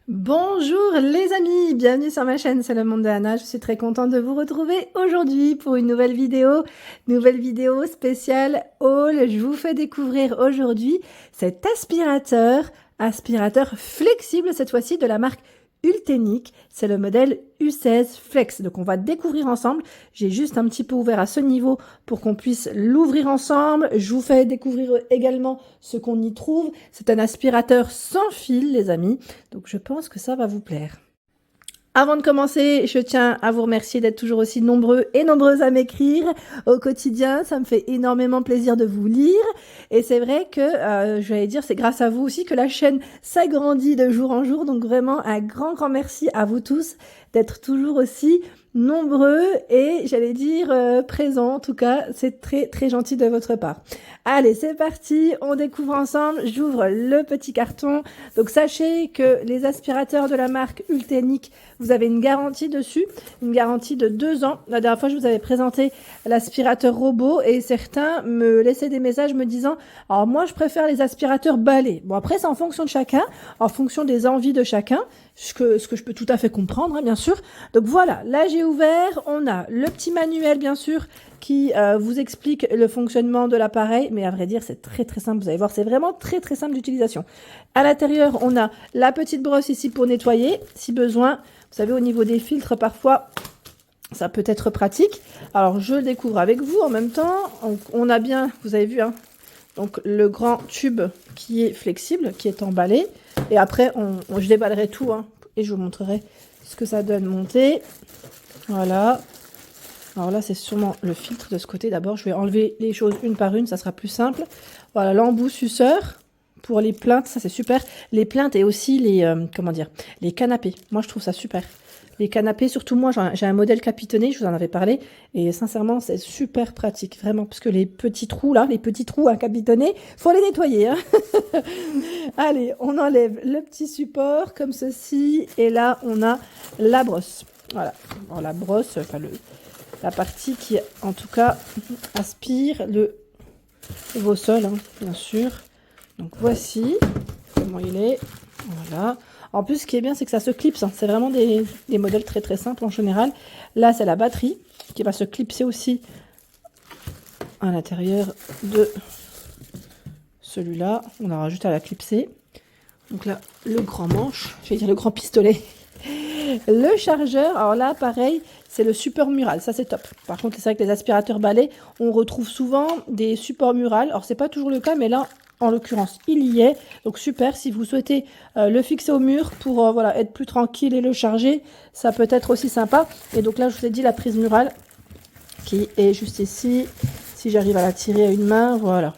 Bonjour les amis, bienvenue sur ma chaîne, c'est le monde de Anna. Je suis très contente de vous retrouver aujourd'hui pour une nouvelle vidéo spéciale haul. Je vous fais découvrir aujourd'hui cet aspirateur flexible, cette fois-ci de la marque Ultenic. C'est le modèle U16 Flex, donc on va découvrir ensemble. J'ai juste un petit peu ouvert à ce niveau pour qu'on puisse l'ouvrir ensemble. Je vous fais découvrir également ce qu'on y trouve. C'est un aspirateur sans fil les amis, donc je pense que ça va vous plaire. Avant de commencer, je tiens à vous remercier d'être toujours aussi nombreux et nombreuses à m'écrire au quotidien. Ça me fait énormément plaisir de vous lire. Et c'est vrai que, j'allais dire, c'est grâce à vous aussi que la chaîne s'agrandit de jour en jour. Donc vraiment, un grand merci à vous tous d'être toujours aussi nombreux et, j'allais dire, présents. En tout cas, c'est très gentil de votre part. Allez, c'est parti, on découvre ensemble. J'ouvre le petit carton. Donc sachez que les aspirateurs de la marque Ultenic, vous avez une garantie dessus, une garantie de 2 ans. La dernière fois, je vous avais présenté l'aspirateur robot et certains me laissaient des messages me disant « Alors moi, je préfère les aspirateurs balais ». Bon, après, c'est en fonction de chacun, en fonction des envies de chacun, ce que je peux tout à fait comprendre, hein, bien sûr. Donc voilà, là, j'ai ouvert. On a le petit manuel, bien sûr, qui vous explique le fonctionnement de l'appareil, mais à vrai dire, c'est très simple. Vous allez voir, c'est vraiment très simple d'utilisation. À l'intérieur, on a la petite brosse ici pour nettoyer, si besoin. Vous savez, au niveau des filtres, parfois, ça peut être pratique. Alors, je le découvre avec vous en même temps. On a bien, vous avez vu, hein, donc le grand tube qui est flexible, qui est emballé. Et après, je déballerai tout, hein, et je vous montrerai ce que ça donne monter. Voilà. Alors là, c'est sûrement le filtre de ce côté. D'abord, je vais enlever les choses une par une, ça sera plus simple. Voilà, l'embout suceur pour les plaintes, ça c'est super. Les plaintes et aussi les canapés. Moi, je trouve ça super. Les canapés, surtout moi, j'ai un modèle capitonné, je vous en avais parlé. Et sincèrement, c'est super pratique, vraiment. Parce que les petits trous, là, les petits trous à capitonner, faut les nettoyer. Hein. Allez, on enlève le petit support comme ceci. Et là, on a la brosse. Voilà. Alors, la brosse, enfin la partie qui, en tout cas, aspire vos sols, hein, bien sûr. Donc voici comment il est. Voilà. En plus, ce qui est bien, c'est que ça se clipse. Hein. C'est vraiment des modèles très simples en général. Là, c'est la batterie qui va se clipser aussi à l'intérieur de celui-là. On aura juste à la clipser. Donc là, le grand manche, je vais dire le grand pistolet. Le chargeur, alors là, pareil, c'est le support mural, ça c'est top. Par contre, c'est vrai que les aspirateurs balais, on retrouve souvent des supports murales. Alors, c'est pas toujours le cas, mais là, en l'occurrence, il y est. Donc, super, si vous souhaitez le fixer au mur pour voilà, être plus tranquille et le charger, ça peut être aussi sympa. Et donc là, je vous ai dit la prise murale qui est juste ici. Si j'arrive à la tirer à une main, voilà.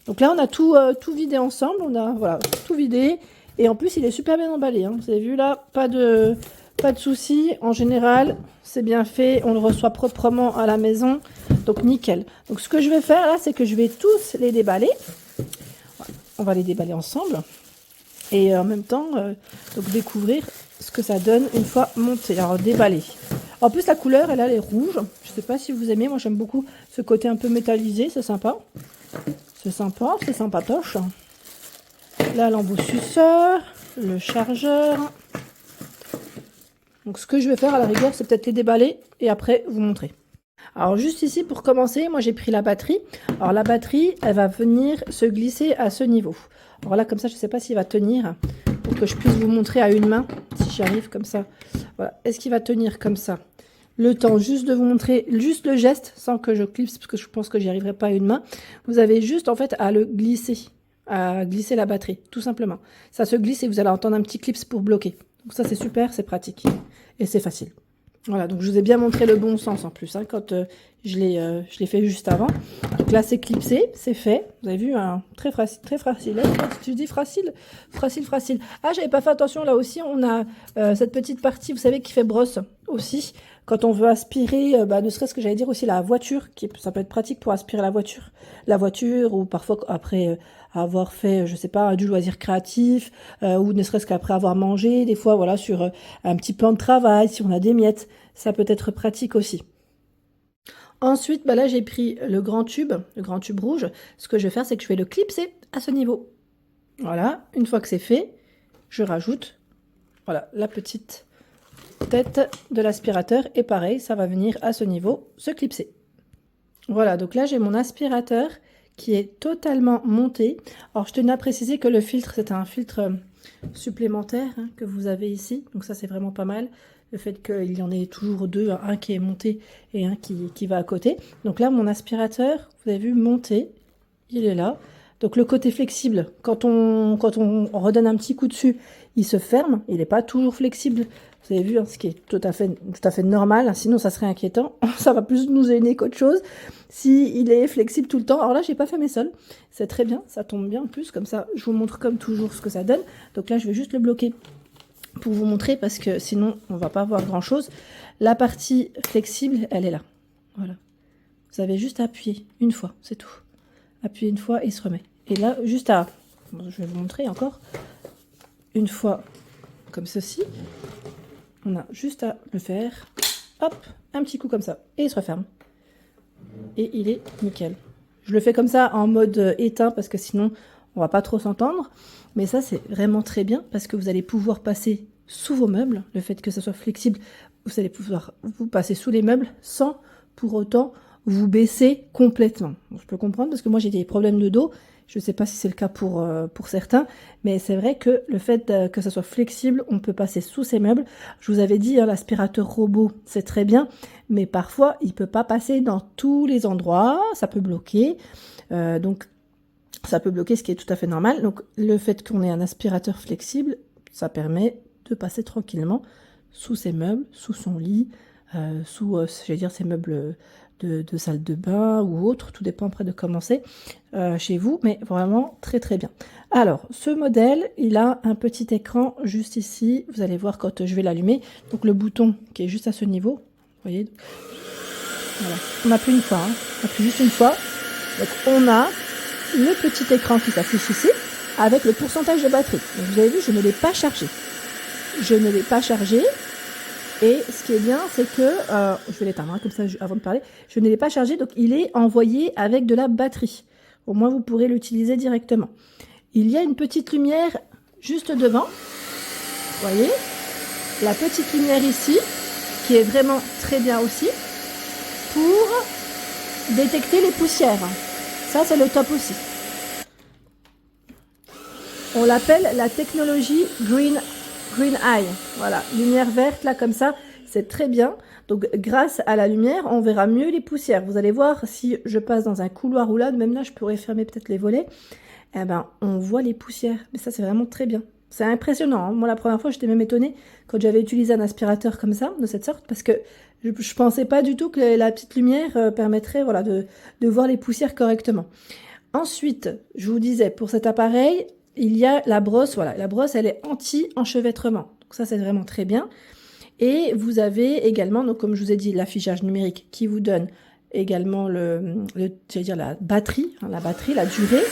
Donc là, on a tout vidé ensemble. On a voilà, tout vidé. Et en plus, il est super bien emballé. Hein. Vous avez vu là, pas de soucis. En général, c'est bien fait. On le reçoit proprement à la maison. Donc, nickel. Donc, ce que je vais faire là, c'est que je vais tous les déballer. On va les déballer ensemble. Et en même temps, donc découvrir ce que ça donne une fois monté. Alors, déballer. En plus, la couleur, elle est rouge. Je ne sais pas si vous aimez. Moi, j'aime beaucoup ce côté un peu métallisé. C'est sympa. C'est sympatoche. Là, l'embout suceur, le chargeur. Donc, ce que je vais faire à la rigueur, c'est peut-être les déballer et après vous montrer. Alors, juste ici, pour commencer, moi, j'ai pris la batterie. Alors, la batterie, elle va venir se glisser à ce niveau. Alors là, comme ça, je ne sais pas s'il va tenir pour que je puisse vous montrer à une main, si j'y arrive comme ça. Voilà. Est-ce qu'il va tenir comme ça? Le temps juste de vous montrer juste le geste, sans que je clipse, parce que je pense que j'y arriverai pas à une main. Vous avez juste, en fait, à le glisser. À glisser la batterie, tout simplement. Ça se glisse et vous allez entendre un petit clips pour bloquer. Donc ça, c'est super, c'est pratique. Et c'est facile. Voilà, donc je vous ai bien montré le bon sens en plus, hein, quand je l'ai fait juste avant. Donc là, c'est clipsé, c'est fait. Vous avez vu, hein, très facile, très facile. Tu dis facile. Ah, j'avais pas fait attention, là aussi, on a cette petite partie, vous savez, qui fait brosse aussi. Quand on veut aspirer, ne serait-ce que j'allais dire aussi la voiture, ça peut être pratique pour aspirer la voiture, ou parfois après avoir fait, je sais pas, du loisir créatif, ou ne serait-ce qu'après avoir mangé, des fois, voilà, sur un petit plan de travail, si on a des miettes, ça peut être pratique aussi. Ensuite, là, j'ai pris le grand tube rouge. Ce que je vais faire, c'est que je vais le clipser à ce niveau. Voilà, une fois que c'est fait, je rajoute voilà, la petite tête de l'aspirateur. Et pareil, ça va venir à ce niveau se clipser. Voilà, donc là, j'ai mon aspirateur qui est totalement monté. Alors, je tenais à préciser que le filtre, c'est un filtre supplémentaire hein, que vous avez ici. Donc ça, c'est vraiment pas mal. Le fait qu'il y en ait toujours deux, un qui est monté et un qui va à côté. Donc là, mon aspirateur, vous avez vu, monté, il est là. Donc le côté flexible, quand on redonne un petit coup dessus, il se ferme. Il n'est pas toujours flexible. Vous avez vu, hein, ce qui est tout à fait normal. Sinon, ça serait inquiétant. Ça va plus nous gêner qu'autre chose. Si il est flexible tout le temps. Alors là, j'ai pas fait mes sols. C'est très bien. Ça tombe bien en plus. Comme ça, je vous montre comme toujours ce que ça donne. Donc là, je vais juste le bloquer pour vous montrer parce que sinon, on va pas voir grand chose. La partie flexible, elle est là. Voilà. Vous avez juste à appuyer une fois. C'est tout. Appuyer une fois et il se remet. Et là, juste à... Bon, je vais vous montrer encore. Une fois comme ceci. On a juste à le faire, hop, un petit coup comme ça, et il se referme. Et il est nickel. Je le fais comme ça en mode éteint, parce que sinon, on va pas trop s'entendre. Mais ça, c'est vraiment très bien, parce que vous allez pouvoir passer sous vos meubles. Le fait que ça soit flexible, vous allez pouvoir vous passer sous les meubles, sans pour autant vous baisser complètement. Je peux comprendre, parce que moi, j'ai des problèmes de dos. Je ne sais pas si c'est le cas pour certains, mais c'est vrai que le fait que ça soit flexible, on peut passer sous ces meubles. Je vous avais dit, hein, l'aspirateur robot, c'est très bien, mais parfois, il ne peut pas passer dans tous les endroits, ça peut bloquer. Donc, ça peut bloquer, ce qui est tout à fait normal. Donc, le fait qu'on ait un aspirateur flexible, ça permet de passer tranquillement sous ses meubles, sous son lit, sous, je vais dire, ces meubles de salle de bain ou autre, tout dépend après de commencer chez vous, mais vraiment très très bien. Alors, ce modèle, il a un petit écran juste ici, vous allez voir quand je vais l'allumer, donc le bouton qui est juste à ce niveau, vous voyez, voilà. On appuie une fois, hein. On appuie juste une fois, donc on a le petit écran qui s'affiche ici, avec le pourcentage de batterie. Donc vous avez vu, je ne l'ai pas chargé. Je ne l'ai pas chargé. Et ce qui est bien, c'est que, je vais l'éteindre, hein, comme ça, avant de parler, je ne l'ai pas chargé, donc il est envoyé avec de la batterie. Au moins, vous pourrez l'utiliser directement. Il y a une petite lumière juste devant, vous voyez, la petite lumière ici, qui est vraiment très bien aussi, pour détecter les poussières. Ça, c'est le top aussi. On l'appelle la technologie Green Eye, voilà, lumière verte là comme ça, c'est très bien. Donc grâce à la lumière, on verra mieux les poussières. Vous allez voir, si je passe dans un couloir ou là, même là je pourrais fermer peut-être les volets, eh ben on voit les poussières. Mais ça c'est vraiment très bien. C'est impressionnant, hein. Moi la première fois j'étais même étonnée quand j'avais utilisé un aspirateur comme ça, de cette sorte, parce que je pensais pas du tout que la petite lumière permettrait voilà, de voir les poussières correctement. Ensuite, je vous disais, pour cet appareil, il y a la brosse, voilà, la brosse elle est anti-enchevêtrement, donc ça c'est vraiment très bien. Et vous avez également, donc comme je vous ai dit, l'affichage numérique qui vous donne également j'allais dire la batterie, hein, la durée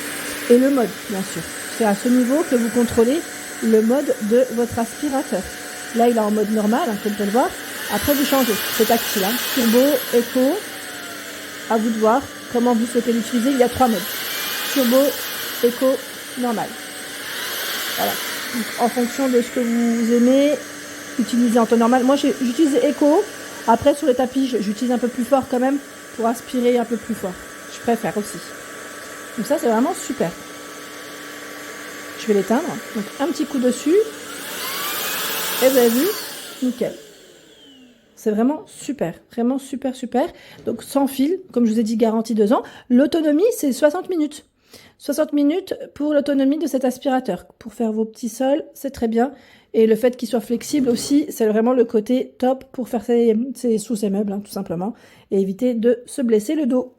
et le mode bien sûr. C'est à ce niveau que vous contrôlez le mode de votre aspirateur. Là il est en mode normal, hein, comme vous pouvez le voir. Après vous changez, c'est tactile, hein. Turbo, éco, à vous de voir comment vous souhaitez l'utiliser. Il y a 3 modes, turbo, éco, normal. Voilà. Donc, en fonction de ce que vous aimez, utilisez en temps normal. Moi, j'utilise éco. Après, sur les tapis, j'utilise un peu plus fort quand même pour aspirer un peu plus fort. Je préfère aussi. Donc ça, c'est vraiment super. Je vais l'éteindre. Donc, un petit coup dessus. Et vous avez vu, nickel. C'est vraiment super. Vraiment super, super. Donc, sans fil, comme je vous ai dit, garantie 2 ans. L'autonomie, c'est 60 minutes. 60 minutes pour l'autonomie de cet aspirateur. Pour faire vos petits sols, c'est très bien. Et le fait qu'il soit flexible aussi, c'est vraiment le côté top pour faire sous ces meubles, hein, tout simplement. Et éviter de se blesser le dos.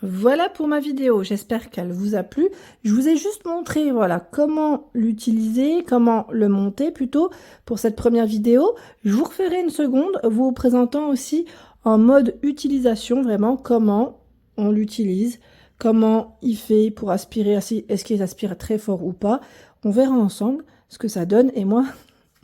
Voilà pour ma vidéo, j'espère qu'elle vous a plu. Je vous ai juste montré voilà, comment l'utiliser, comment le monter plutôt pour cette première vidéo. Je vous referai une seconde, vous présentant aussi en mode utilisation, vraiment comment on l'utilise. Comment il fait pour aspirer, est-ce qu'il aspire très fort ou pas. On verra ensemble ce que ça donne. Et moi,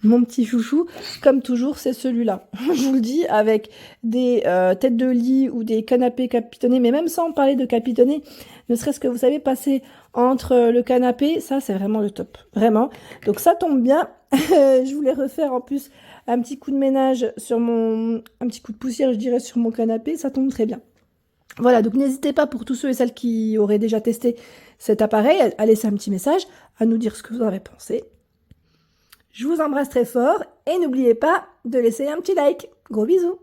Mon petit chouchou, comme toujours, c'est celui-là. Je vous le dis, avec des têtes de lit ou des canapés capitonnés, mais même sans parler de capitonnés, ne serait-ce que vous savez, passer entre le canapé, ça c'est vraiment le top, vraiment. Donc ça tombe bien, je voulais refaire en plus un petit coup de ménage sur un petit coup de poussière, je dirais, sur mon canapé, ça tombe très bien. Voilà, donc n'hésitez pas pour tous ceux et celles qui auraient déjà testé cet appareil, à laisser un petit message, à nous dire ce que vous en avez pensé. Je vous embrasse très fort et n'oubliez pas de laisser un petit like. Gros bisous!